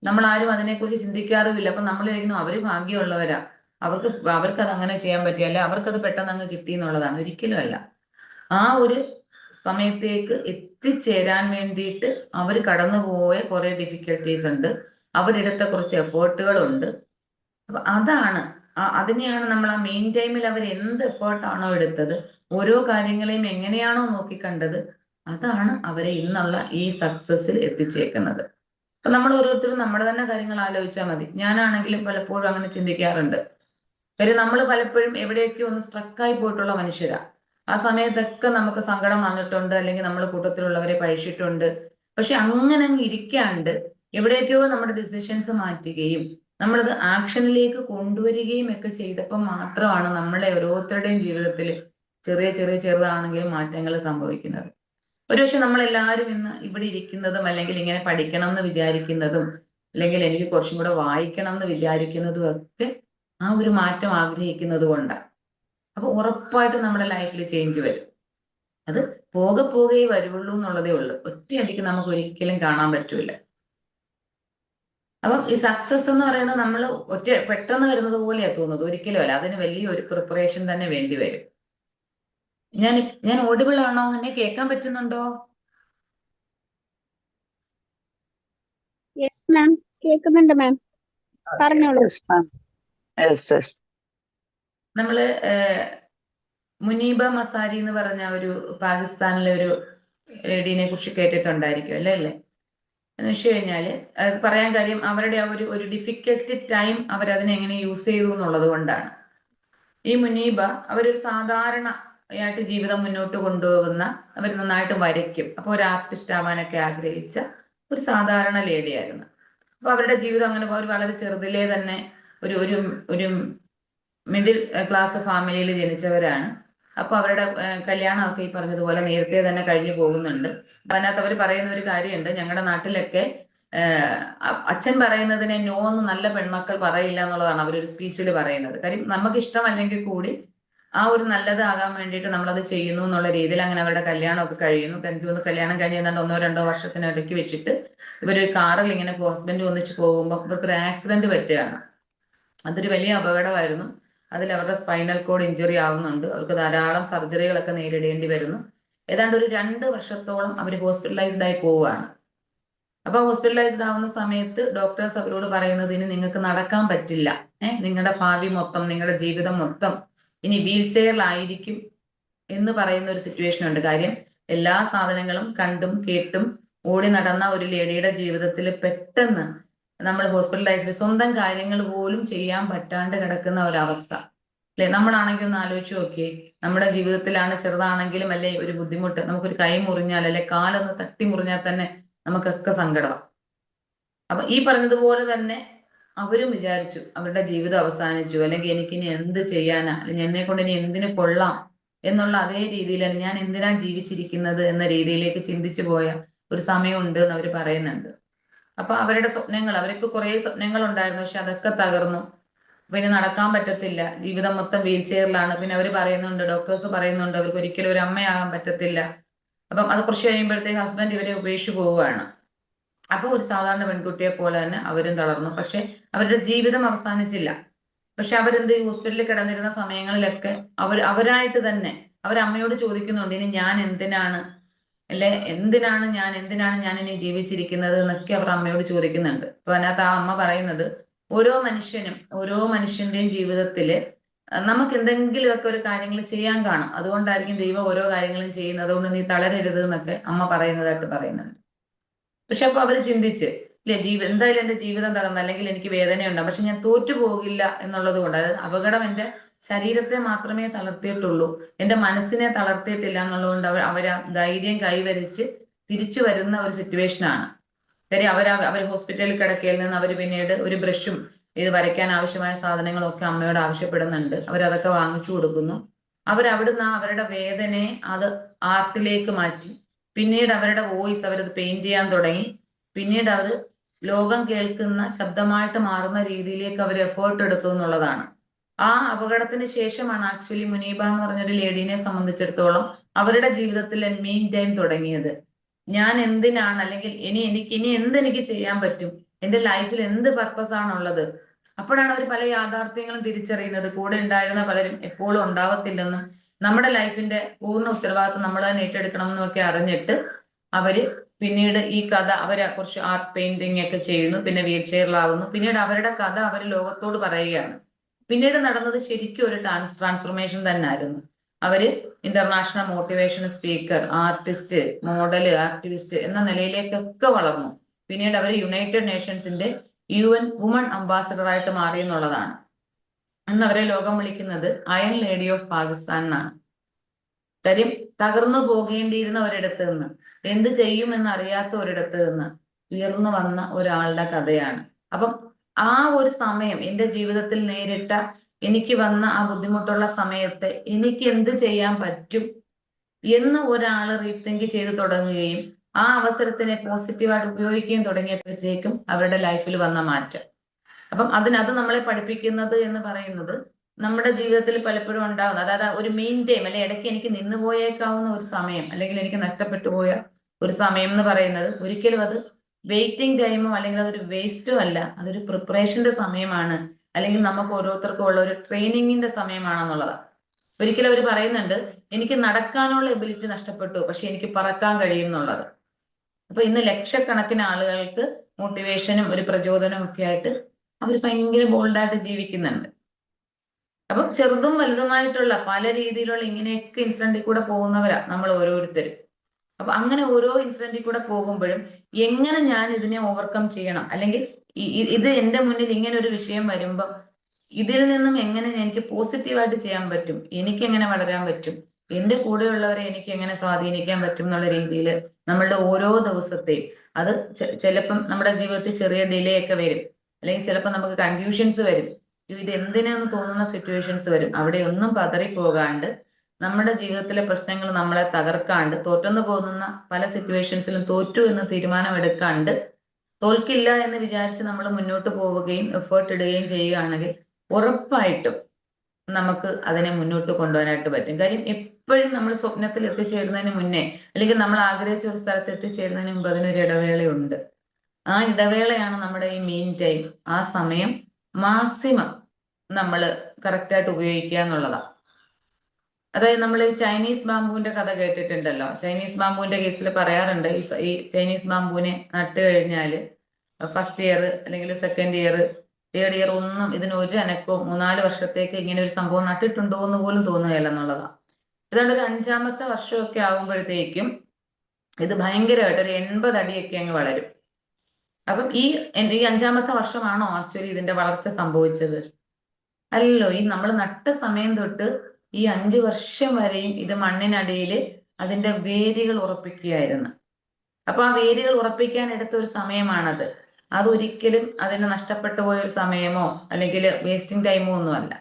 നമ്മൾ ആരും അതിനെക്കുറിച്ച് ചിന്തിക്കാറുമില്ല. അപ്പൊ നമ്മൾ വിചാരിക്കുന്നു അവര് ഭാഗ്യമുള്ളവരാ, അവർക്കത് അങ്ങനെ ചെയ്യാൻ പറ്റിയല്ല, അവർക്കത് പെട്ടെന്ന് അങ്ങ് കിട്ടി എന്നുള്ളതാണ്. ഒരിക്കലും അല്ല. ആ ഒരു സമയത്തേക്ക് എത്തിച്ചേരാൻ വേണ്ടിയിട്ട് അവർ കടന്നുപോയ കുറെ ഡിഫിക്കൽട്ടീസ് ഉണ്ട്, അവരെടുത്ത കുറച്ച് എഫേർട്ടുകളുണ്ട്. അപ്പൊ അതാണ് അതിനെയാണ് നമ്മൾ ആ മെയിൻ ടൈമിൽ അവർ എന്ത് എഫേർട്ടാണോ എടുത്തത്, ഓരോ കാര്യങ്ങളെയും എങ്ങനെയാണോ നോക്കിക്കണ്ടത്, അതാണ് അവരെ ഇന്നുള്ള ഈ സക്സസിൽ എത്തിച്ചേക്കുന്നത്. അപ്പൊ നമ്മൾ ഓരോരുത്തരും നമ്മുടെ തന്നെ കാര്യങ്ങൾ ആലോചിച്ചാൽ മതി. ഞാനാണെങ്കിലും പലപ്പോഴും അങ്ങനെ ചിന്തിക്കാറുണ്ട്. കാര്യം നമ്മൾ പലപ്പോഴും എവിടെയൊക്കെ ഒന്ന് സ്ട്രക്കായി പോയിട്ടുള്ള മനുഷ്യരാ. ആ സമയത്തൊക്കെ നമുക്ക് സങ്കടം വന്നിട്ടുണ്ട്, അല്ലെങ്കിൽ നമ്മൾ കൂട്ടത്തിലുള്ളവരെ പഴിച്ചിട്ടുണ്ട്. പക്ഷെ അങ്ങനെ അങ്ങ് ഇരിക്കാണ്ട് എവിടെയൊക്കെയോ നമ്മുടെ ഡിസിഷൻസ് മാറ്റുകയും നമ്മളത് ആക്ഷനിലേക്ക് കൊണ്ടുവരികയും ഒക്കെ ചെയ്തപ്പോൾ മാത്രമാണ് നമ്മളെ ഓരോരുത്തരുടെയും ജീവിതത്തിൽ ചെറുതാണെങ്കിലും മാറ്റങ്ങൾ സംഭവിക്കുന്നത്. ഒരുപക്ഷെ നമ്മളെല്ലാവരും ഇന്ന് ഇവിടെ ഇരിക്കുന്നതും അല്ലെങ്കിൽ ഇങ്ങനെ പഠിക്കണം എന്ന് വിചാരിക്കുന്നതും അല്ലെങ്കിൽ എനിക്ക് കുറച്ചും കൂടെ വായിക്കണം എന്ന് വിചാരിക്കുന്നതും ഒക്കെ ആ ഒരു മാറ്റം ആഗ്രഹിക്കുന്നത് കൊണ്ടാണ്. അപ്പൊ ഉറപ്പായിട്ടും നമ്മുടെ ലൈഫിൽ ചേഞ്ച് വരും. അത് പോകെ വരുള്ളൂ എന്നുള്ളതേ ഉള്ളൂ. ഒറ്റയടിക്ക് നമുക്ക് ഒരിക്കലും കാണാൻ പറ്റൂല. അപ്പം ഈ സക്സസ് എന്ന് പറയുന്നത് നമ്മൾ പെട്ടെന്ന് വരുന്നത് പോലെയാ തോന്നുന്നത്, ഒരിക്കലും അല്ല. അതിന് വലിയൊരു പ്രിപ്പറേഷൻ തന്നെ വേണ്ടി വരും. ഞാൻ ഓഡിബിൾ ആണോ? എന്നെ കേൾക്കാൻ പറ്റുന്നുണ്ടോ? യെസ് മാം, കേൾക്കുന്നുണ്ട് മാം, പറഞ്ഞോളൂ. Yes, ma'am. Yes. നമ്മള് മുനീബ മസാരി എന്ന് പറഞ്ഞ ഒരു പാകിസ്ഥാനിലെ ഒരു ലേഡീനെ കുറിച്ച് കേട്ടിട്ടുണ്ടായിരിക്കും അല്ലേ? എന്ന് വെച്ച് കഴിഞ്ഞാല് അത് പറയാൻ കാര്യം അവരുടെ ആ ഒരു ഡിഫിക്കൽട്ട് ടൈം അവരതിനെങ്ങനെ യൂസ് ചെയ്തു എന്നുള്ളത് കൊണ്ടാണ്. ഈ മുനീബ അവരൊരു സാധാരണയായിട്ട് ജീവിതം മുന്നോട്ട് കൊണ്ടുപോകുന്ന, അവർ നന്നായിട്ട് വരയ്ക്കും, അപ്പൊ ഒരു ആർട്ടിസ്റ്റ് ആവാനൊക്കെ ആഗ്രഹിച്ച ഒരു സാധാരണ ലേഡിയായിരുന്നു. അപ്പൊ അവരുടെ ജീവിതം അങ്ങനെ അവർ വളരെ ചെറുതിലേ തന്നെ ഒരു മിഡിൽ ക്ലാസ് ഫാമിലിയിൽ ജനിച്ചവരാണ്. അപ്പൊ അവരുടെ കല്യാണമൊക്കെ ഈ പറഞ്ഞതുപോലെ നേരത്തെ തന്നെ കഴിഞ്ഞു പോകുന്നുണ്ട്. അപ്പൊ അതിനകത്ത് അവർ പറയുന്ന ഒരു കാര്യമുണ്ട്, ഞങ്ങളുടെ നാട്ടിലൊക്കെ അച്ഛൻ പറയുന്നതിനെ നോ എന്ന് നല്ല പെൺമക്കൾ പറയില്ല എന്നുള്ളതാണ് അവരൊരു സ്പീച്ചിൽ പറയുന്നത്. കാര്യം നമുക്ക് ഇഷ്ടമല്ലെങ്കിൽ കൂടി ആ ഒരു നല്ലതാകാൻ വേണ്ടിയിട്ട് നമ്മളത് ചെയ്യുന്നു എന്നുള്ള രീതിയിൽ അങ്ങനെ അവരുടെ കല്യാണമൊക്കെ കഴിയുന്നു. എനിക്ക് തോന്നുന്നു കല്യാണം കഴിഞ്ഞ് ഏതാണ്ട് 1-2 വർഷത്തിനിടയ്ക്ക് വെച്ചിട്ട് ഇവരൊരു കാറിൽ ഇങ്ങനെ ഹസ്ബൻഡ് ഒന്നിച്ച് പോകുമ്പോൾ ഇവർക്കൊരു ആക്സിഡന്റ് പറ്റുകയാണ്. അതൊരു വലിയ അപകടമായിരുന്നു. അതിൽ അവരുടെ സ്പൈനൽ കോഡ് ഇഞ്ചുറി ആവുന്നുണ്ട്. അവർക്ക് ധാരാളം സർജറികളൊക്കെ നേരിടേണ്ടി വരുന്നു. ഏതാണ്ട് ഒരു 2 വർഷത്തോളം അവർ ഹോസ്പിറ്റലൈസ്ഡ് ആയി പോവുകയാണ്. അപ്പൊ ഹോസ്പിറ്റലൈസ്ഡ് ആവുന്ന സമയത്ത് ഡോക്ടേഴ്സ് അവരോട് പറയുന്നത് ഇനി നിങ്ങൾക്ക് നടക്കാൻ പറ്റില്ല, നിങ്ങളുടെ ഭാവി മൊത്തം, നിങ്ങളുടെ ജീവിതം മൊത്തം ഇനി വീൽ ചെയറിലായിരിക്കും എന്ന് പറയുന്ന ഒരു സിറ്റുവേഷൻ ഉണ്ട്. കാര്യം എല്ലാ സാധനങ്ങളും കണ്ടും കേട്ടും ഓടി നടന്ന ഒരു ലേഡിയുടെ ജീവിതത്തിൽ പെട്ടെന്ന് നമ്മൾ ഹോസ്പിറ്റലൈസ്ഡ്, സ്വന്തം കാര്യങ്ങൾ പോലും ചെയ്യാൻ പറ്റാണ്ട് കിടക്കുന്ന ഒരവസ്ഥ അല്ലെ? നമ്മളാണെങ്കിൽ ഒന്ന് ആലോചിച്ച് നോക്കിയേ, നമ്മുടെ ജീവിതത്തിലാണ് ചെറുതാണെങ്കിലും അല്ലെ ഒരു ബുദ്ധിമുട്ട്, നമുക്കൊരു കൈ മുറിഞ്ഞാൽ അല്ലെ കാലൊന്ന് തട്ടി മുറിഞ്ഞാൽ തന്നെ നമുക്കൊക്കെ സങ്കടമാണ്. അപ്പൊ ഈ പറഞ്ഞതുപോലെ തന്നെ അവരും വിചാരിച്ചു അവരുടെ ജീവിതം അവസാനിച്ചു, അല്ലെങ്കിൽ എനിക്കിനി എന്ത് ചെയ്യാനാ, അല്ലെങ്കിൽ എന്നെ കൊണ്ട് ഇനി എന്തിനു കൊള്ളാം എന്നുള്ള അതേ രീതിയിലാണ് ഞാൻ എന്തിനാ ജീവിച്ചിരിക്കുന്നത് എന്ന രീതിയിലേക്ക് ചിന്തിച്ചു പോയ ഒരു സമയമുണ്ട് എന്ന് അവർ പറയുന്നുണ്ട്. അപ്പൊ അവരുടെ സ്വപ്നങ്ങൾ, അവർക്ക് കുറെ സ്വപ്നങ്ങൾ ഉണ്ടായിരുന്നു, പക്ഷെ അതൊക്കെ തകർന്നു. പിന്നെ നടക്കാൻ പറ്റത്തില്ല, ജീവിതം മൊത്തം വീൽ ചെയറിലാണ്. പിന്നെ അവർ പറയുന്നുണ്ട്, ഡോക്ടേഴ്സ് പറയുന്നുണ്ട് അവർക്ക് ഒരിക്കലും ഒരു അമ്മയാകാൻ പറ്റത്തില്ല. അപ്പം അത് കുറച്ച് കഴിയുമ്പോഴത്തേക്ക് ഹസ്ബൻഡ് ഇവരെ ഉപേക്ഷിച്ച് പോവുകയാണ്. അപ്പൊ ഒരു സാധാരണ പെൺകുട്ടിയെ പോലെ തന്നെ അവരും തളർന്നു. പക്ഷെ അവരുടെ ജീവിതം അവസാനിച്ചില്ല. പക്ഷെ അവരെന്ത് ഹോസ്പിറ്റലിൽ കിടന്നിരുന്ന സമയങ്ങളിലൊക്കെ അവരായിട്ട് തന്നെ അവരമ്മയോട് ചോദിക്കുന്നുണ്ട്, ഇനി ഞാൻ എന്തിനാണ് എന്തിനാണ് ഞാൻ ഇനി ജീവിച്ചിരിക്കുന്നത് എന്നൊക്കെ അവർ അമ്മയോട് ചോദിക്കുന്നുണ്ട്. അപ്പൊ അതിനകത്ത് ആ അമ്മ പറയുന്നത്, ഓരോ മനുഷ്യന്റെയും ജീവിതത്തില് നമുക്ക് എന്തെങ്കിലുമൊക്കെ ഒരു കാര്യങ്ങൾ ചെയ്യാൻ കാണും, അതുകൊണ്ടായിരിക്കും ദൈവം ഓരോ കാര്യങ്ങളും ചെയ്യുന്നത്, അതുകൊണ്ട് നീ തളരരുത് എന്നൊക്കെ അമ്മ പറയുന്നതായിട്ട് പറയുന്നുണ്ട്. പക്ഷെ അപ്പൊ അവര് ചിന്തിച്ച് എന്തായാലും എന്റെ ജീവിതം തകർന്നു, അല്ലെങ്കിൽ എനിക്ക് വേദനയുണ്ടാകും, പക്ഷെ ഞാൻ തോറ്റു പോകില്ല എന്നുള്ളത് കൊണ്ട്, അതായത് അപകടം എന്റെ ശരീരത്തെ മാത്രമേ തളർത്തിയിട്ടുള്ളൂ, എന്റെ മനസ്സിനെ തളർത്തിയിട്ടില്ല എന്നുള്ളതുകൊണ്ട് അവർ ധൈര്യം കൈവരിച്ച് തിരിച്ചു വരുന്ന ഒരു സിറ്റുവേഷനാണ്. കാര്യം അവർ ഹോസ്പിറ്റലിൽ കിടക്കയിൽ നിന്ന് അവർ പിന്നീട് ഒരു ബ്രഷും ഇത് വരയ്ക്കാൻ ആവശ്യമായ സാധനങ്ങളൊക്കെ അമ്മയോട് ആവശ്യപ്പെടുന്നുണ്ട്. അവരതൊക്കെ വാങ്ങിച്ചു കൊടുക്കുന്നു. അവരവിടുന്ന് അവരുടെ വേദനയെ അത് ആർട്ടിലേക്ക് മാറ്റി. പിന്നീട് അവരുടെ വോയിസ് അവരത് പെയിന്റ് ചെയ്യാൻ തുടങ്ങി. പിന്നീട് അത് ലോകം കേൾക്കുന്ന ശബ്ദമായിട്ട് മാറുന്ന രീതിയിലേക്ക് അവർ എഫേർട്ട് എടുത്തു എന്നുള്ളതാണ്. ആ അപകടത്തിന് ശേഷമാണ് ആക്ച്വലി മുനീബ എന്ന് പറഞ്ഞൊരു ലേഡീനെ സംബന്ധിച്ചിടത്തോളം അവരുടെ ജീവിതത്തിൽ മെയിൻ ടൈം തുടങ്ങിയത്. ഞാൻ എന്തിനാണ്, അല്ലെങ്കിൽ ഇനി എന്തെനിക്ക് ചെയ്യാൻ പറ്റും, എന്റെ ലൈഫിൽ എന്ത് പർപ്പസ് ആണുള്ളത്. അപ്പോഴാണ് അവർ പല യാഥാർത്ഥ്യങ്ങളും തിരിച്ചറിയുന്നത്. കൂടെ ഉണ്ടായിരുന്ന പലരും എപ്പോഴും ഉണ്ടാവത്തില്ലെന്നും നമ്മുടെ ലൈഫിന്റെ പൂർണ്ണ ഉത്തരവാദിത്വം നമ്മൾ തന്നെ ഏറ്റെടുക്കണം എന്നൊക്കെ അറിഞ്ഞിട്ട് അവര് പിന്നീട് ഈ കഥ അവര് കുറച്ച് ആർട്ട് പെയിന്റിംഗ് ഒക്കെ ചെയ്യുന്നു. പിന്നെ വീൽ ചെയറിലാവുന്നു. പിന്നീട് അവരുടെ കഥ അവർ ലോകത്തോട് പറയുകയാണ്. പിന്നീട് നടന്നത് ശരിക്കും ഒരു ട്രാൻസ്ഫോർമേഷൻ തന്നെ ആയിരുന്നു. അവര് international motivation speaker, artist, model, activist എന്ന നിലയിലേക്കൊക്കെ വളർന്നു. പിന്നീട് അവർ യുണൈറ്റഡ് നേഷൻസിന്റെ UN വുമൺ അംബാസഡർ ആയിട്ട് മാറി എന്നുള്ളതാണ്. അന്ന് അവരെ ലോകം വിളിക്കുന്നത് അയൺ ലേഡി ഓഫ് പാകിസ്ഥാൻ എന്നാണ്. കാര്യം തകർന്നു പോകേണ്ടിയിരുന്ന ഒരിടത്ത് നിന്ന്, എന്ത് ചെയ്യുമെന്ന് അറിയാത്ത ഒരിടത്ത് നിന്ന് ഉയർന്നു വന്ന ഒരാളുടെ കഥയാണ്. അപ്പം ആ ഒരു സമയം എന്റെ ജീവിതത്തിൽ നേരിട്ട എനിക്ക് വന്ന ആ ബുദ്ധിമുട്ടുള്ള സമയത്ത് എനിക്ക് എന്ത് ചെയ്യാൻ പറ്റും എന്ന് ഒരാൾ റീതിങ്ക് ചെയ്ത് തുടങ്ങുകയും ആ അവസരത്തിനെ പോസിറ്റീവായിട്ട് ഉപയോഗിക്കുകയും തുടങ്ങിയപ്പോഴത്തേക്കും അവരുടെ ലൈഫിൽ വന്ന മാറ്റം. അപ്പം അത് നമ്മളെ പഠിപ്പിക്കുന്നത് എന്ന് പറയുന്നത് നമ്മുടെ ജീവിതത്തിൽ പലപ്പോഴും ഉണ്ടാകുന്ന, അതായത് ഒരു മെയിൻ ടൈം അല്ലെ ഇടയ്ക്ക് എനിക്ക് നിന്ന് പോയേക്കാവുന്ന ഒരു സമയം, അല്ലെങ്കിൽ എനിക്ക് നഷ്ടപ്പെട്ടു പോയ ഒരു സമയം എന്ന് പറയുന്നത് ഒരിക്കലും അത് വെയിറ്റിംഗ് ടൈമോ അല്ലെങ്കിൽ അതൊരു വേസ്റ്റോ അല്ല, അതൊരു പ്രിപ്പറേഷന്റെ സമയമാണ്, അല്ലെങ്കിൽ നമുക്ക് ഓരോരുത്തർക്കും ഉള്ള ഒരു ട്രെയിനിങ്ങിന്റെ സമയമാണെന്നുള്ളതാണ്. ഒരിക്കലും അവർ പറയുന്നുണ്ട് എനിക്ക് നടക്കാനുള്ള എബിലിറ്റി നഷ്ടപ്പെട്ടു, പക്ഷെ എനിക്ക് പറക്കാൻ കഴിയും എന്നുള്ളത്. അപ്പൊ ഇന്ന് ലക്ഷക്കണക്കിന് ആളുകൾക്ക് മോട്ടിവേഷനും ഒരു പ്രചോദനവും ഒക്കെ ആയിട്ട് അവർ ഭയങ്കര ബോൾഡായിട്ട് ജീവിക്കുന്നുണ്ട്. അപ്പം ചെറുതും വലുതുമായിട്ടുള്ള പല രീതിയിലുള്ള ഇങ്ങനെയൊക്കെ ഇൻസിഡന്റിൽ കൂടെ പോകുന്നവരാ നമ്മൾ ഓരോരുത്തരും. അപ്പൊ അങ്ങനെ ഓരോ ഇൻസിഡന്റിൽ കൂടെ പോകുമ്പോഴും എങ്ങനെ ഞാൻ ഇതിനെ ഓവർകം ചെയ്യണം, അല്ലെങ്കിൽ ഇത് എന്റെ മുന്നിൽ ഇങ്ങനെ ഒരു വിഷയം വരുമ്പം ഇതിൽ നിന്നും എങ്ങനെ എനിക്ക് പോസിറ്റീവായിട്ട് ചെയ്യാൻ പറ്റും, എനിക്ക് എങ്ങനെ വളരാൻ പറ്റും, എന്റെ കൂടെയുള്ളവരെ എനിക്ക് എങ്ങനെ സ്വാധീനിക്കാൻ പറ്റും എന്നുള്ള രീതിയിൽ നമ്മളുടെ ഓരോ ദിവസത്തെയും അത് ചിലപ്പം നമ്മുടെ ജീവിതത്തിൽ ചെറിയ ഡിലേ ഒക്കെ വരും, അല്ലെങ്കിൽ ചിലപ്പോൾ നമുക്ക് കൺഫ്യൂഷൻസ് വരും, ഇത് എന്തിനാന്ന് തോന്നുന്ന സിറ്റുവേഷൻസ് വരും. അവിടെ ഒന്നും പതറിപ്പോകാണ്ട് നമ്മുടെ ജീവിതത്തിലെ പ്രശ്നങ്ങൾ നമ്മളെ തകർക്കാണ്ട്, തോറ്റെന്ന് പോകുന്ന പല സിറ്റുവേഷൻസിലും തോറ്റു എന്ന് തീരുമാനമെടുക്കാണ്ട്, തോൽക്കില്ല എന്ന് വിചാരിച്ച് നമ്മൾ മുന്നോട്ട് പോവുകയും എഫേർട്ട് ഇടുകയും ചെയ്യുകയാണെങ്കിൽ ഉറപ്പായിട്ടും നമുക്ക് അതിനെ മുന്നോട്ട് കൊണ്ടുപോകാനായിട്ട് പറ്റും. കാര്യം എപ്പോഴും നമ്മൾ സ്വപ്നത്തിൽ എത്തിച്ചേരുന്നതിന് മുന്നേ, അല്ലെങ്കിൽ നമ്മൾ ആഗ്രഹിച്ച ഒരു സ്ഥലത്ത് എത്തിച്ചേരുന്നതിന് മുമ്പ് അതിനൊരു ഇടവേളയുണ്ട്. ആ ഇടവേളയാണ് നമ്മുടെ ഈ മെയിൻ ടൈം. ആ സമയം മാക്സിമം നമ്മൾ കറക്റ്റായിട്ട് ഉപയോഗിക്കുക എന്നുള്ളതാണ്. അതായത് നമ്മൾ ഈ ചൈനീസ് ബാമ്പുവിന്റെ കഥ കേട്ടിട്ടുണ്ടല്ലോ. ചൈനീസ് ബാമ്പുവിന്റെ കേസിൽ പറയാറുണ്ട്, ഈ ചൈനീസ് ബാമ്പുവിനെ നട്ട് കഴിഞ്ഞാല് ഫസ്റ്റ് ഇയർ അല്ലെങ്കിൽ സെക്കൻഡ് ഇയർ, തേർഡ് ഇയർ ഒന്നും ഇതിന് ഒരു അനക്കവും 3-4 വർഷത്തേക്ക് ഇങ്ങനെ ഒരു സംഭവം നട്ടിട്ടുണ്ടോ എന്ന് പോലും തോന്നുകയില്ല എന്നുള്ളതാണ്. ഏതാണ്ട് ഒരു 5-ാമത്തെ വർഷമൊക്കെ ആകുമ്പോഴത്തേക്കും ഇത് ഭയങ്കരമായിട്ട് ഒരു 80 അടിയൊക്കെ അങ്ങ് വളരും. അപ്പം ഈ 5-ാമത്തെ വർഷമാണോ ആക്ച്വലി ഇതിന്റെ വളർച്ച സംഭവിച്ചത്? അല്ലല്ലോ. ഈ നമ്മൾ നട്ട സമയം തൊട്ട് ഈ 5 വർഷം വരെയും ഇത് മണ്ണിനടിയിൽ അതിന്റെ വേരുകൾ ഉറപ്പിക്കുകയായിരുന്നു. അപ്പൊ ആ വേരുകൾ ഉറപ്പിക്കാൻ എടുത്ത ഒരു സമയമാണത്. അതൊരിക്കലും അതിന് നഷ്ടപ്പെട്ടു പോയ ഒരു സമയമോ അല്ലെങ്കിൽ വേസ്റ്റിംഗ് ടൈമോ ഒന്നുമല്ല.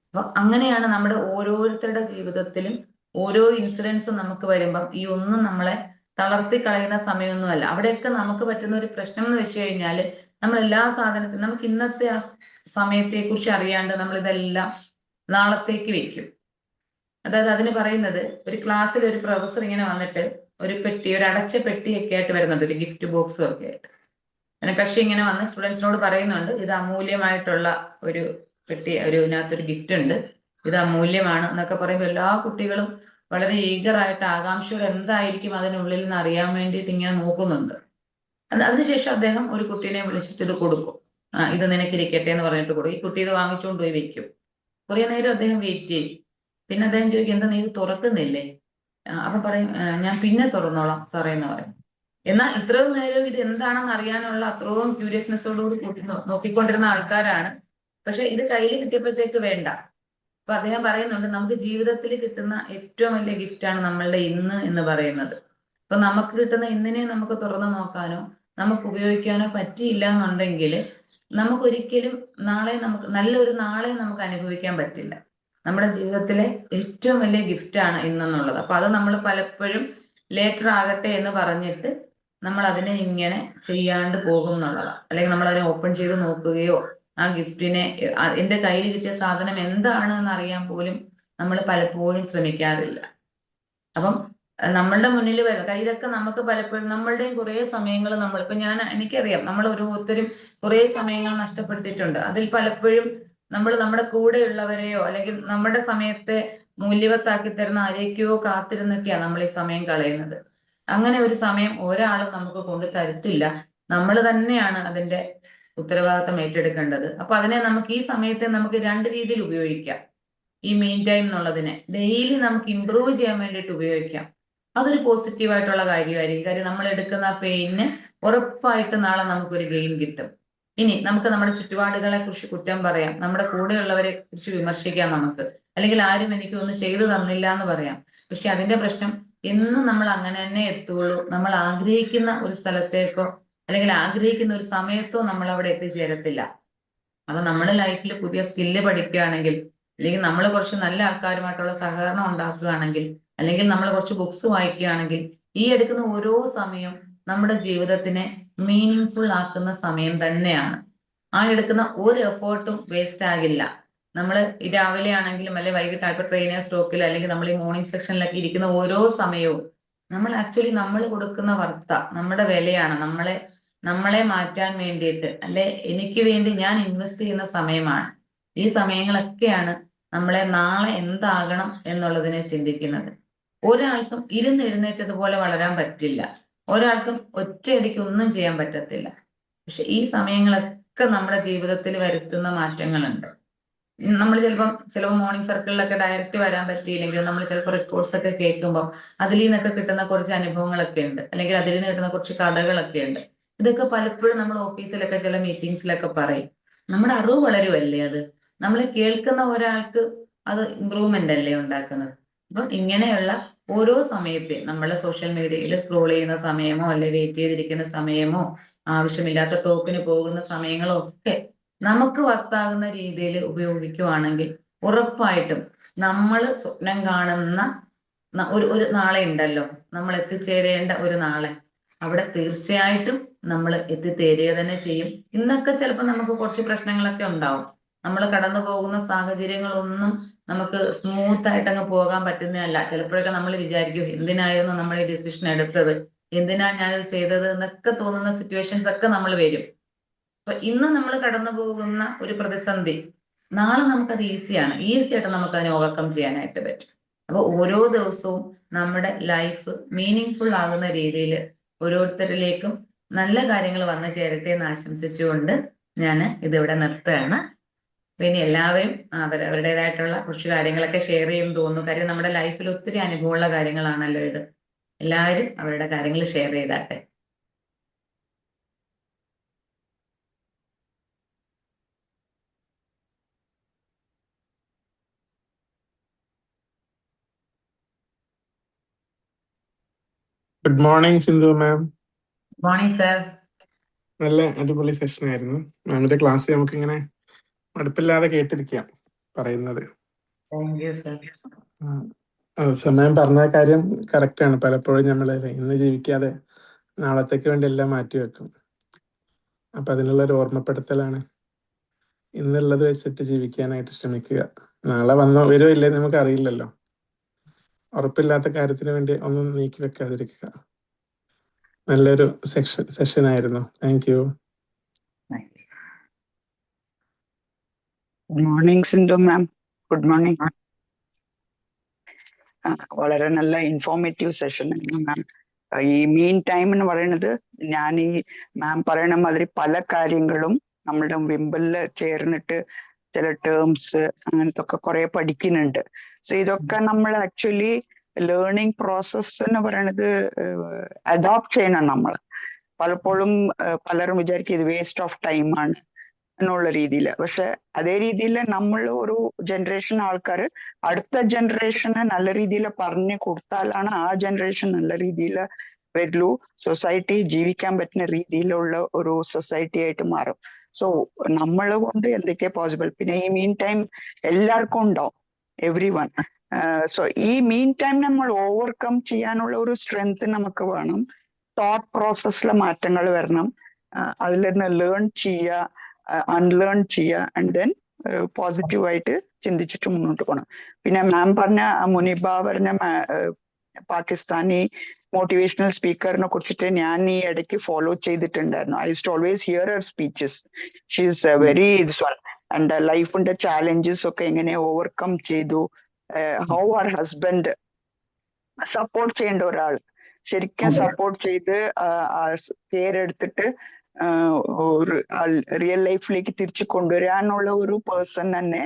അപ്പൊ അങ്ങനെയാണ് നമ്മുടെ ഓരോരുത്തരുടെ ജീവിതത്തിലും ഓരോ ഇൻസിഡൻസും നമുക്ക് വരുമ്പം ഈ ഒന്നും നമ്മളെ തളർത്തി കളയുന്ന സമയമൊന്നുമല്ല. അവിടെയൊക്കെ നമുക്ക് പറ്റുന്ന ഒരു പ്രശ്നം എന്ന് വെച്ച് കഴിഞ്ഞാൽ നമ്മൾ എല്ലാ സാധനത്തിനും നമുക്ക് ഇന്നത്തെ ആ സമയത്തെ കുറിച്ച് അറിയാണ്ട് നമ്മൾ ഇതെല്ലാം നാളത്തേക്ക് വെക്കും. അതായത് അതിന് പറയുന്നത്, ഒരു ക്ലാസ്സിൽ ഒരു പ്രൊഫസർ ഇങ്ങനെ വന്നിട്ട് ഒരു പെട്ടി, ഒരു അടച്ച പെട്ടിയൊക്കെ ആയിട്ട് വരുന്നുണ്ട്, ഒരു ഗിഫ്റ്റ് ബോക്സും ഒക്കെ ആയിട്ട്. അങ്ങനെ കക്ഷി ഇങ്ങനെ വന്ന് സ്റ്റുഡൻസിനോട് പറയുന്നുണ്ട്, ഇത് അമൂല്യമായിട്ടുള്ള ഒരു പെട്ടി, ഇതിനകത്തൊരു ഗിഫ്റ്റ് ഉണ്ട്, ഇത് അമൂല്യമാണ് എന്നൊക്കെ പറയുമ്പോൾ എല്ലാ കുട്ടികളും വളരെ ഈഗറായിട്ട് ആകാംക്ഷയോടെ എന്തായിരിക്കും അതിനുള്ളിൽ നിന്ന് അറിയാൻ വേണ്ടിയിട്ട് ഇങ്ങനെ നോക്കുന്നുണ്ട്. അതിനുശേഷം അദ്ദേഹം ഒരു കുട്ടീനെ വിളിച്ചിട്ട് ഇത് കൊടുക്കും. ഇത് നിനക്കിരിക്കട്ടെ എന്ന് പറഞ്ഞിട്ട് കൊടുക്കും. ഈ കുട്ടി ഇത് വാങ്ങിച്ചുകൊണ്ട് പോയി വെക്കും. കുറെ നേരം അദ്ദേഹം വെയിറ്റ് ചെയ്യും. പിന്നെ അദ്ദേഹം ചോദിക്കും, എന്താ നീ ഇത് തുറക്കുന്നില്ലേ? അപ്പൊ പറയും, ഞാൻ പിന്നെ തുറന്നോളാം സാറേ എന്ന് പറയും. എന്നാൽ ഇത്രയും നേരം ഇത് എന്താണെന്ന് അറിയാനുള്ള അത്രയും ക്യൂരിയസ്നെസ്സോടുകൂടി നോക്കിക്കൊണ്ടിരുന്ന ആൾക്കാരാണ്. പക്ഷെ ഇത് കയ്യിൽ കിട്ടിയപ്പോഴത്തേക്ക് വേണ്ട. അപ്പൊ അദ്ദേഹം പറയുന്നുണ്ട്, നമുക്ക് ജീവിതത്തിൽ കിട്ടുന്ന ഏറ്റവും വലിയ ഗിഫ്റ്റാണ് നമ്മളുടെ ഇന്ന് എന്ന് പറയുന്നത്. അപ്പൊ നമുക്ക് കിട്ടുന്ന ഇന്നിനെ നമുക്ക് തുറന്നു നോക്കാനോ നമുക്ക് ഉപയോഗിക്കാനോ പറ്റിയില്ല എന്നുണ്ടെങ്കിൽ നമുക്കൊരിക്കലും നല്ലൊരു നാളെ നമുക്ക് അനുഭവിക്കാൻ പറ്റില്ല. നമ്മുടെ ജീവിതത്തിലെ ഏറ്റവും വലിയ ഗിഫ്റ്റാണ് ഇന്നെന്നുള്ളത്. അപ്പൊ അത് നമ്മൾ പലപ്പോഴും ലേറ്റർ ആകട്ടെ എന്ന് പറഞ്ഞിട്ട് നമ്മൾ അതിനെ ഇങ്ങനെ ചെയ്യാണ്ട് പോകും എന്നുള്ളതാണ്. അല്ലെങ്കിൽ നമ്മൾ അതിനെ ഓപ്പൺ ചെയ്ത് നോക്കുകയോ ആ ഗിഫ്റ്റിനെ എന്റെ കയ്യിൽ കിട്ടിയ സാധനം എന്താണ് എന്ന് അറിയാൻ പോലും നമ്മൾ പലപ്പോഴും ശ്രമിക്കാറില്ല. അപ്പം നമ്മളുടെ മുന്നിൽ വരുന്ന ഇതൊക്കെ നമുക്ക് പലപ്പോഴും നമ്മളുടെയും കുറേ സമയങ്ങൾ ഇപ്പൊ എനിക്കറിയാം നമ്മൾ ഓരോരുത്തരും കുറേ സമയങ്ങൾ നഷ്ടപ്പെടുത്തിയിട്ടുണ്ട്. അതിൽ പലപ്പോഴും നമ്മൾ നമ്മുടെ കൂടെയുള്ളവരെയോ അല്ലെങ്കിൽ നമ്മുടെ സമയത്തെ മൂല്യവത്താക്കി തരുന്ന ആരെയൊക്കെയോ കാത്തിരുന്നൊക്കെയാണ് നമ്മൾ ഈ സമയം കളയുന്നത്. അങ്ങനെ ഒരു സമയം ഒരാളും നമുക്ക് കൊണ്ട് തരത്തില്ല. നമ്മൾ തന്നെയാണ് അതിന്റെ ഉത്തരവാദിത്തം ഏറ്റെടുക്കേണ്ടത്. അപ്പൊ അതിനെ നമുക്ക് ഈ സമയത്തെ നമുക്ക് രണ്ട് രീതിയിൽ ഉപയോഗിക്കാം. ഈ മെയിൻ ടൈം എന്നുള്ളതിനെ ഡെയിലി നമുക്ക് ഇമ്പ്രൂവ് ചെയ്യാൻ വേണ്ടിയിട്ട് ഉപയോഗിക്കാം. അതൊരു പോസിറ്റീവായിട്ടുള്ള കാര്യമായിരിക്കും. കാര്യം നമ്മൾ എടുക്കുന്ന പെയിന് ഉറപ്പായിട്ട് നാളെ നമുക്കൊരു ഗെയിൻ കിട്ടും. ഇനി നമുക്ക് നമ്മുടെ ചുറ്റുപാടുകളെ കുറിച്ച് കുറ്റം പറയാം, നമ്മുടെ കൂടെയുള്ളവരെ കുറിച്ച് വിമർശിക്കാം നമുക്ക്, അല്ലെങ്കിൽ ആരും എനിക്ക് ഒന്നും ചെയ്തു തന്നില്ല എന്ന് പറയാം. പക്ഷെ അതിന്റെ പ്രശ്നം എന്നും നമ്മൾ അങ്ങനെ തന്നെ എത്തുള്ളൂ. നമ്മൾ ആഗ്രഹിക്കുന്ന ഒരു സ്ഥലത്തേക്കോ അല്ലെങ്കിൽ ആഗ്രഹിക്കുന്ന ഒരു സമയത്തോ നമ്മൾ അവിടെ എത്തിച്ചേരത്തില്ല. അപ്പൊ നമ്മുടെ ലൈഫിൽ പുതിയ സ്കില്ല് പഠിക്കുകയാണെങ്കിൽ, അല്ലെങ്കിൽ നമ്മൾ കുറച്ച് നല്ല ആൾക്കാരുമായിട്ടുള്ള സഹകരണം ഉണ്ടാക്കുകയാണെങ്കിൽ, അല്ലെങ്കിൽ നമ്മൾ കുറച്ച് ബുക്സ് വായിക്കുകയാണെങ്കിൽ, ഈ എടുക്കുന്ന ഓരോ സമയം നമ്മുടെ ജീവിതത്തിനെ മീനിങ് ആക്കുന്ന സമയം തന്നെയാണ്. ആ എടുക്കുന്ന ഒരു എഫേർട്ടും വേസ്റ്റ് ആകില്ല. നമ്മൾ രാവിലെ ആണെങ്കിലും അല്ലെങ്കിൽ വൈകിട്ട് ഇപ്പൊ ട്രെയിനർ സ്റ്റോക്കിൽ അല്ലെങ്കിൽ നമ്മൾ ഈ മോർണിംഗ് സെക്ഷനിലൊക്കെ ഇരിക്കുന്ന ഓരോ സമയവും നമ്മൾ കൊടുക്കുന്ന വർത്ത നമ്മുടെ വിലയാണ്. നമ്മളെ മാറ്റാൻ വേണ്ടിയിട്ട് അല്ലെ എനിക്ക് വേണ്ടി ഞാൻ ഇൻവെസ്റ്റ് ചെയ്യുന്ന സമയമാണ്. ഈ സമയങ്ങളൊക്കെയാണ് നമ്മളെ നാളെ എന്താകണം എന്നുള്ളതിനെ ചിന്തിക്കുന്നത്. ഒരാൾക്കും എഴുന്നേറ്റതുപോലെ വളരാൻ പറ്റില്ല. ഒരാൾക്കും ഒറ്റയടിക്ക് ഒന്നും ചെയ്യാൻ പറ്റത്തില്ല. പക്ഷെ ഈ സമയങ്ങളൊക്കെ നമ്മുടെ ജീവിതത്തിൽ വരുത്തുന്ന മാറ്റങ്ങളുണ്ട്. നമ്മൾ ചിലപ്പോൾ മോർണിംഗ് സർക്കിളിലൊക്കെ ഡയറക്റ്റ് വരാൻ പറ്റിയില്ലെങ്കിലും നമ്മൾ ചിലപ്പോൾ റെക്കോർഡ്സ് ഒക്കെ കേൾക്കുമ്പോൾ അതിൽ നിന്നൊക്കെ കിട്ടുന്ന കുറച്ച് അനുഭവങ്ങളൊക്കെ ഉണ്ട്, അല്ലെങ്കിൽ അതിൽ നിന്ന് കിട്ടുന്ന കുറച്ച് കഥകളൊക്കെ ഉണ്ട്. ഇതൊക്കെ പലപ്പോഴും നമ്മൾ ഓഫീസിലൊക്കെ ചില മീറ്റിംഗ്സിലൊക്കെ പറയും. നമ്മുടെ അറിവ് വളരുമല്ലേ അത്. നമ്മൾ കേൾക്കുന്ന ഒരാൾക്ക് അത് ഇമ്പ്രൂവ്മെന്റ് അല്ലേ ഉണ്ടാക്കുന്നത്. അപ്പം ഇങ്ങനെയുള്ള ഓരോ സമയത്തെ നമ്മൾ സോഷ്യൽ മീഡിയയിൽ സ്ക്രോൾ ചെയ്യുന്ന സമയമോ അല്ലെങ്കിൽ വെയിറ്റ് ചെയ്തിരിക്കുന്ന സമയമോ ആവശ്യമില്ലാത്ത ടോക്കിന് പോകുന്ന സമയങ്ങളോ ഒക്കെ നമുക്ക് വർത്താകുന്ന രീതിയിൽ ഉപയോഗിക്കുവാണെങ്കിൽ ഉറപ്പായിട്ടും നമ്മൾ സ്വപ്നം കാണുന്ന ഒരു നാളെ ഉണ്ടല്ലോ, നമ്മൾ എത്തിച്ചേരേണ്ട ഒരു നാളെ, അവിടെ തീർച്ചയായിട്ടും നമ്മൾ എത്തിത്തേരുക തന്നെ ചെയ്യും. ഇന്നൊക്കെ ചിലപ്പോൾ നമുക്ക് കുറച്ച് പ്രശ്നങ്ങളൊക്കെ ഉണ്ടാവും. നമ്മൾ കടന്നു പോകുന്ന സാഹചര്യങ്ങളൊന്നും നമുക്ക് സ്മൂത്ത് ആയിട്ട് അങ്ങ് പോകാൻ പറ്റുന്നതല്ല. ചിലപ്പോഴൊക്കെ നമ്മൾ വിചാരിക്കും എന്തിനായിരുന്നു നമ്മൾ ഈ ഡിസിഷൻ എടുത്തത്, എന്തിനാ ഞാനിത് ചെയ്തത് എന്നൊക്കെ തോന്നുന്ന സിറ്റുവേഷൻസ് ഒക്കെ നമ്മൾ വരും. അപ്പൊ ഇന്ന് നമ്മൾ കടന്നു പോകുന്ന ഒരു പ്രതിസന്ധി നാളെ നമുക്കത് ഈസി ആയിട്ട് നമുക്ക് അതിനെ ഓവർകം ചെയ്യാനായിട്ട് പറ്റും. അപ്പൊ ഓരോ ദിവസവും നമ്മുടെ ലൈഫ് മീനിങ് ആകുന്ന രീതിയിൽ ഓരോരുത്തരിലേക്കും നല്ല കാര്യങ്ങൾ വന്നു ചേരട്ടെ എന്ന് ആശംസിച്ചുകൊണ്ട് ഞാൻ ഇതിവിടെ നിർത്തുകയാണ്. ഇനി എല്ലാവരും അവരുടേതായിട്ടുള്ള കുറച്ച് കാര്യങ്ങളൊക്കെ ഷെയർ ചെയ്യും തോന്നുന്നു. കാര്യം നമ്മുടെ ലൈഫിൽ ഒത്തിരി അനുഭവമുള്ള കാര്യങ്ങളാണല്ലോ ഇത്. എല്ലാവരും അവരുടെ കാര്യങ്ങൾ ഷെയർ ചെയ്താട്ടെ. Good morning Sindhu ma'am. Good morning sir. നല്ല അടിപൊളി സെഷൻ ആയിരുന്നു. മാമിന്റെ ക്ലാസ് നമുക്ക് ഇങ്ങനെ മടുപ്പില്ലാതെ കേട്ടിരിക്കാം പറയുന്നത്. മാം പറഞ്ഞ കാര്യം കറക്റ്റ് ആണ്. പലപ്പോഴും നമ്മൾ ഇന്ന് ജീവിക്കാതെ നാളത്തേക്ക് വേണ്ടി എല്ലാം മാറ്റി വെക്കും. അപ്പൊ അതിനുള്ള ഒരു ഓർമ്മപ്പെടുത്തലാണ്. ഇന്നുള്ളത് വെച്ചിട്ട് ജീവിക്കാനായിട്ട് ശ്രമിക്കുക. നാളെ വരുമോ ഇല്ലേ നമുക്ക് അറിയില്ലല്ലോ. ഉറപ്പില്ലാത്ത കാര്യത്തിന് വേണ്ടി ഒന്നും നീക്കി വെക്കാതിരിക്കുക. നല്ലൊരു സെഷൻ ആയിരുന്നു. Thank you. Good morning Sindhu ma'am. Good morning. വളരെ നല്ല ഇൻഫോർമേറ്റീവ് സെഷൻ ആയിരുന്നു മാം. ഈ മീൻ ടൈം എന്ന് പറയുന്നത് ഞാൻ ഈ മാം പറയണ മാതിരി പല കാര്യങ്ങളും നമ്മളുടെ വിമ്പിളില് ചേർന്നിട്ട് ചില ടേംസ് അങ്ങനത്തെ ഒക്കെ കുറെ പഠിക്കുന്നുണ്ട്. സോ ഇതൊക്കെ നമ്മൾ ആക്ച്വലി ലേണിംഗ് പ്രോസസ് എന്ന് പറയണത് അഡോപ്റ്റ് ചെയ്യണം നമ്മൾ. പലപ്പോഴും പലരും വിചാരിക്കും ഇത് വേസ്റ്റ് ഓഫ് ടൈം ആണ് എന്നുള്ള രീതിയിൽ. പക്ഷെ അതേ രീതിയിൽ നമ്മൾ ഒരു ജനറേഷൻ ആൾക്കാർ അടുത്ത ജനറേഷന് നല്ല രീതിയിൽ പറഞ്ഞു കൊടുത്താലാണ് ആ ജനറേഷൻ നല്ല രീതിയിൽ വരുള്ളൂ. സൊസൈറ്റി ജീവിക്കാൻ പറ്റുന്ന രീതിയിലുള്ള ഒരു സൊസൈറ്റി ആയിട്ട് മാറും. സോ നമ്മൾ കൊണ്ട് എന്തൊക്കെ പോസിബിൾ. പിന്നെ ഈ മീൻ ടൈം എല്ലാവർക്കും ഉണ്ടാവും. Every one. സോ ഈ മീൻ ടൈം നമ്മൾ ഓവർകം ചെയ്യാനുള്ള ഒരു സ്ട്രെങ്ത് നമുക്ക് വേണം. തോട്ട് പ്രോസസ്സിലെ മാറ്റങ്ങൾ വരണം. അതിൽ നിന്ന് ലേൺ ചെയ്യുക, അൺലേൺ ചെയ്യുക, ആൻഡ് ദെൻ പോസിറ്റീവായിട്ട് ചിന്തിച്ചിട്ട് മുന്നോട്ട് പോകണം. പിന്നെ മാം പറഞ്ഞ മുനിബ പറഞ്ഞ പാകിസ്ഥാനി മോട്ടിവേഷണൽ സ്പീക്കറിനെ കുറിച്ചിട്ട് ഞാൻ ഈ ഇടയ്ക്ക് ഫോളോ ചെയ്തിട്ടുണ്ടായിരുന്നു. I used always hear her speeches. She is very this one. And ലൈഫിന്റെ ചാലഞ്ചസ് ഒക്കെ എങ്ങനെ ഓവർകം ചെയ്തു, ഹൗ ആർ ഹസ്ബൻഡ് സപ്പോർട്ട് ചെയ്യേണ്ട ഒരാൾ ശരിക്കും സപ്പോർട്ട് ചെയ്ത് കെയർ എടുത്തിട്ട് ഒരു റിയൽ ലൈഫിലേക്ക് തിരിച്ചു കൊണ്ടുവരാനുള്ള ഒരു പേഴ്സൺ തന്നെ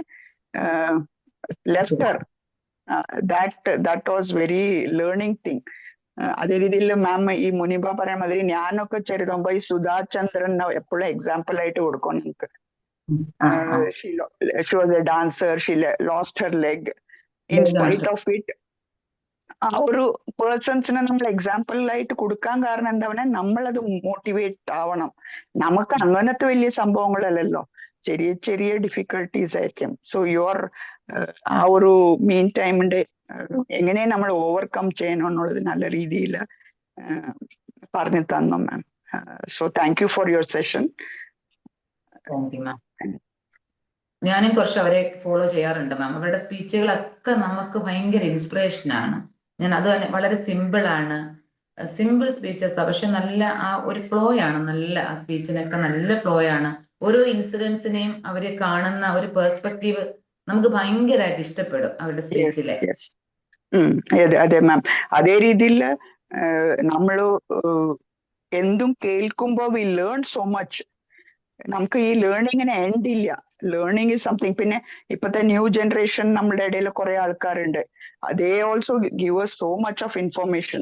left Har. That was very learning thing. അതേ രീതിയിൽ മാം ഈ മുനിബ പറയാൻ മാതിരി ഞാനൊക്കെ ചെറുതുമ്പോ ഈ സുധാ ചന്ദ്രൻ എപ്പോഴും എക്സാമ്പിൾ ആയിട്ട് കൊടുക്കും നമുക്ക്. she was a dancer, she lost her leg. In spite of it, ആ ഒരു പേഴ്സൺസിനെ നമ്മൾ എക്സാമ്പിൾ ആയിട്ട് കൊടുക്കാൻ കാരണം എന്താ പറഞ്ഞാൽ നമ്മളത് മോട്ടിവേറ്റ് ആവണം. നമുക്ക് അങ്ങനത്തെ വലിയ സംഭവങ്ങളല്ലല്ലോ, ചെറിയ ചെറിയ ഡിഫിക്കൽട്ടീസ് ആയിരിക്കും. സോ യുവർ ആ ഒരു മീൻ ടൈമിന്റെ എങ്ങനെ നമ്മൾ ഓവർകം ചെയ്യണം എന്നുള്ളത് നല്ല രീതിയിൽ പറഞ്ഞു തന്നു ma'am. So thank you for your session. ഞാനും കുറച്ച് അവരെ ഫോളോ ചെയ്യാറുണ്ട് മാം. അവരുടെ സ്പീച്ചുകളൊക്കെ നമുക്ക് ഭയങ്കര ഇൻസ്പിറേഷനാണ്. ഞാൻ അത് വളരെ സിമ്പിൾ ആണ്, സിമ്പിൾ സ്പീച്ചസ്, പക്ഷെ നല്ല ആ ഒരു ഫ്ലോ ആണ്, നല്ല ആ സ്പീച്ചിനൊക്കെ നല്ല ഫ്ലോ ആണ്. ഓരോ ഇൻസിഡൻസിനെയും അവര് കാണുന്ന ഒരു പെർസ്പെക്റ്റീവ് നമുക്ക് ഭയങ്കരമായിട്ട് ഇഷ്ടപ്പെടും അവരുടെ സ്പീച്ചിലെ. അതെ മാം. അതേ രീതിയിൽ നമ്മള് എന്തും കേൾക്കുമ്പോ വി ലേൺ സോ മച്ച്. നമുക്ക് ഈ ലേണിങ്ങിന് എൻഡ് ഇല്ല. Learning is something. പിന്നെ ഇപ്പോഴത്തെ ന്യൂ ജനറേഷൻ നമ്മുടെ ഇടയിൽ കുറെ ആൾക്കാരുണ്ട്. They also give us so much of information.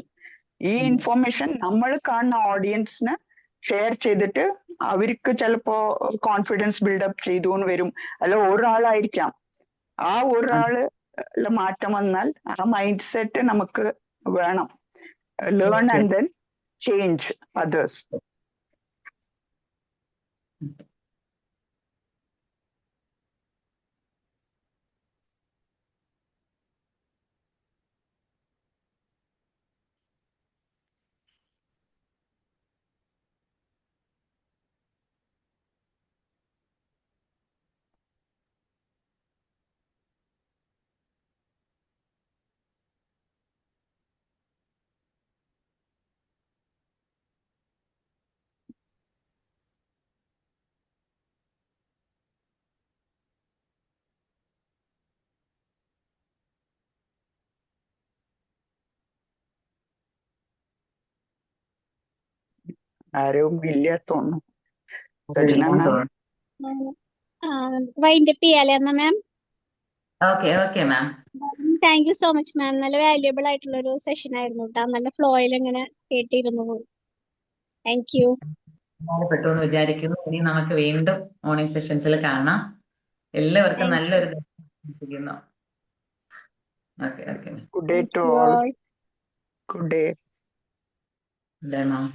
ഈ ഇൻഫോർമേഷൻ നമ്മൾ കാണുന്ന ഓഡിയൻസിന് ഷെയർ ചെയ്തിട്ട് അവർക്ക് ചിലപ്പോ കോൺഫിഡൻസ് ബിൽഡപ്പ് ചെയ്തു എന്ന് വരും. അല്ല ഒരാളായിരിക്കാം, ആ ഒരാള് മാറ്റം വന്നാൽ ആ മൈൻഡ് സെറ്റ് നമുക്ക് വേണം. Learn and then change others. ആരും ഇല്ല തോന്നുന്നു. സജന മാം വൈൻഡപ്പ് ചെയ്യാലേ എന്നാ ma'am? Okay ma'am. Thank you so much ma'am. നല്ല വാല്യുബിൾ ആയിട്ടുള്ള ഒരു സെഷൻ ആയിരുന്നു കേട്ടോ. നല്ല ഫ്ലോയിൽ ഇങ്ങനെ കേട്ടിരുന്നു പോയി. Thank you. പെട്ടെന്ന് വിചാരിക്കുന്നു. ഇനി നമുക്ക് വീണ്ടും മോർണിംഗ് സെഷൻസിൽ കാണാം. എല്ലാവർക്കും നല്ലൊരു ദിവസം. Okay. Good day to all. Good day. Good day, ma'am.